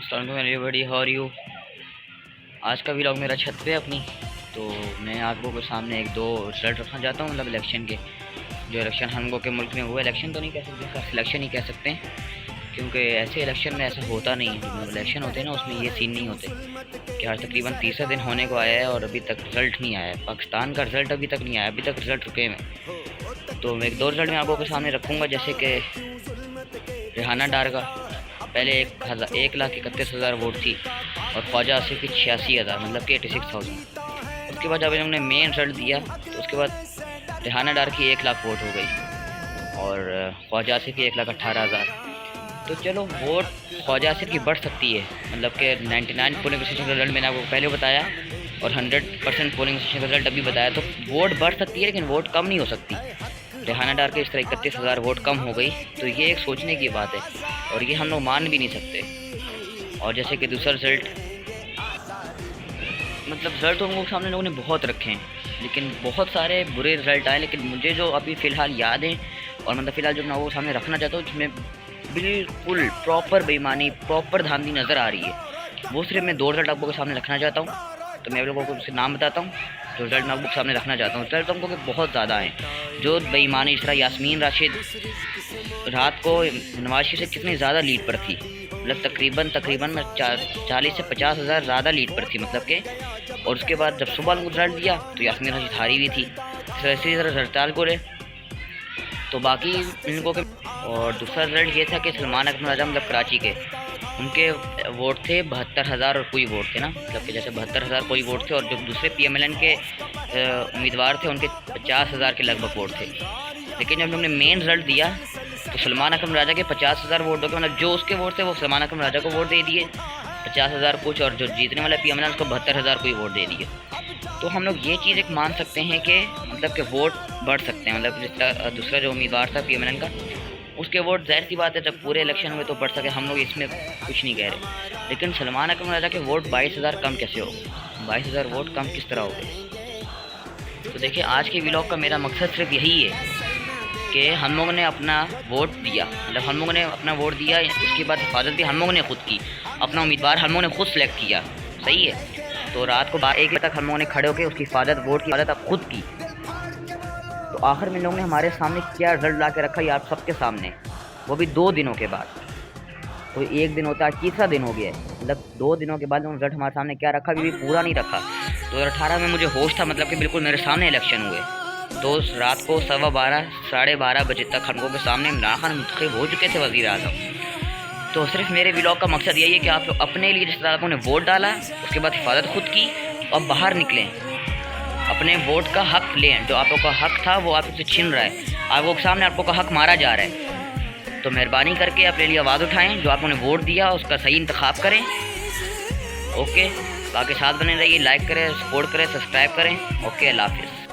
अस्सलाम वालेकुम everybody, how are you. आज का व्लॉग मेरा छत पे अपनी, तो मैं आप लोगों के सामने एक दो रिजल्ट रखना चाहता हूँ। मतलब इलेक्शन के, जो इलेक्शन हम लोगों के मुल्क में हुआ, इलेक्शन तो नहीं कह सकते, इसका सिलेक्शन ही कह सकते हैं, क्योंकि ऐसे इलेक्शन में ऐसा होता नहीं है। मतलब इलेक्शन होते हैं ना, उसमें ये सीन नहीं होते कि आज तकरीबन तीसरा दिन होने को आया है और अभी तक रिज़ल्ट नहीं आया है। पाकिस्तान का रिज़ल्ट अभी तक नहीं आया, अभी तक रिज़ल्ट रुके में। तो मैं एक दो रिज़ल्ट मैं आप लोगों के सामने रखूँगा, जैसे कि रेहाना डार का पहले 1,31,000 वोट थी और ख्वाजा आसिफ की 86,000, मतलब कि 86,000। उसके बाद जब इन्होंने मेन रिजल्ट दिया तो उसके बाद रेहाना डार की 1 लाख वोट हो गई और ख्वाजा आसिफ की 1,18,000। तो चलो वोट ख्वाजा आसिफ की बढ़ सकती है, मतलब कि 99 पोलिंग स्टेशन का रिजल्ट मैंने आपको पहले बताया और 100% पोलिंग स्टेशन का रिजल्ट अभी बताया। तो वोट बढ़ सकती है लेकिन वोट कम नहीं हो सकती। रेहाना डार के इस तरह 31,000 वोट कम हो गई, तो ये एक सोचने की बात है और ये हम लोग मान भी नहीं सकते। और जैसे कि दूसरा रिज़ल्ट, मतलब रिज़ल्ट तो हम लोग सामने लोगों ने बहुत रखे हैं, लेकिन बहुत सारे बुरे रिज़ल्ट आए। लेकिन मुझे जो अभी फ़िलहाल याद है और मतलब फ़िलहाल जो मैं वो सामने रखना चाहता हूँ, जिसमें बिल्कुल प्रॉपर बेईमानी, प्रॉपर धांधली नज़र आ रही है, वो सिर्फ मैं दो रिज़ल्ट आप लोगों के सामने रखना चाहता हूँ। तो मैं आप लोगों को उसके नाम बताता हूँ जो रिज़ल्ट मैं आप लोगों के सामने रखना चाहता हूँ। रिज़ल्ट हमको कि बहुत ज़्यादा हैं जो बेईमानी, इस तरह यास्मीन राशिद रात को नवाज शरीफ से कितनी ज़्यादा लीड पर थी, मतलब तकरीबन 40 से 50,000 ज़्यादा लीड पर थी, मतलब कि। और उसके बाद जब सुबह उनको रिज़ल्ट दिया तो यास्मीन राशिद हारी हुई थी। इसी तरह हड़ताल को रहे तो बाकी इनको के। और दूसरा रिज़ल्ट ये था कि सलमान अकबर राजा, मतलब कराची के, उनके वोट थे 72,000 और कोई वोट थे ना, मतलब कि जैसे 72,000 कोई वोट थे और जो दूसरे PMLN के उम्मीदवार थे उनके 50,000 के लगभग वोट थे। लेकिन जब उन्होंने मेन रिज़ल्ट दिया तो सलमान अकबर राजा के 50,000 वोटों के, मतलब जो उसके वोट थे वो सलमान अकबर राजा को वोट दे दिए 50,000 कुछ, और जो जीतने वाला PMLN उसको 72,000 कोई वोट दे दिए। तो हम लोग ये चीज़ एक मान सकते हैं कि मतलब कि वोट बढ़ सकते हैं। मतलब जिसका दूसरा जो उम्मीदवार था PMLN का, उसके वोट ज़ाहिर सी बात है जब पूरे इलेक्शन हुए तो बढ़ सके, हम लोग इसमें कुछ नहीं कह रहे। लेकिन सलमान अकबर राजा के वोट 22,000 कम कैसे हो गए? 22,000 वोट कम किस तरह हो गए? तो देखिए, आज के व्लॉग का मेरा मकसद सिर्फ यही है कि हम लोगों ने अपना वोट दिया, मतलब हम लोगों ने अपना वोट दिया, उसके बाद हिफाजत भी हम लोगों ने खुद की, अपना उम्मीदवार हम लोगों ने खुद सेलेक्ट किया, सही है। तो रात को 1 बजे तक हम लोगों ने खड़े होकर उसकी हिफाजत, वोट की हिफाजत अब खुद की। तो आखिर में लोगों ने हमारे सामने क्या रिजल्ट ला के रखा, ये आप सबके सामने, वो भी 2 दिनों के बाद। कोई 1 दिन होता है, तीसरा दिन हो गया है, मतलब 2 दिनों के बाद रिजल्ट हमारे सामने क्या रखा, अभी भी पूरा नहीं रखा। 2018 में मुझे होश था, मतलब कि बिल्कुल मेरे सामने इलेक्शन हुए, तो रात को 12:15 साढ़े 12 बजे तक हम लोगों के सामने इमरान खान मुंतखब हो चुके थे वज़ीर आज़म। तो सिर्फ मेरे व्लॉग का मकसद यही है कि आप लोग अपने लिए, जिस तरह आपने वोट डाला उसके बाद हिफाजत खुद की, और बाहर निकलें, अपने वोट का हक लें। जो आप लोग का हक था वो आप से छीन रहा है, आप लोग के सामने आप लोग का हक मारा जा रहा है। तो मेहरबानी करके अपने लिए आवाज़ उठाएं, जो आपने वोट दिया उसका सही इंतखाब करें। ओके, बाकी साथ बने रहिए, लाइक करें, सपोर्ट करें, सब्सक्राइब करें। ओके, अल्लाह हाफिज़।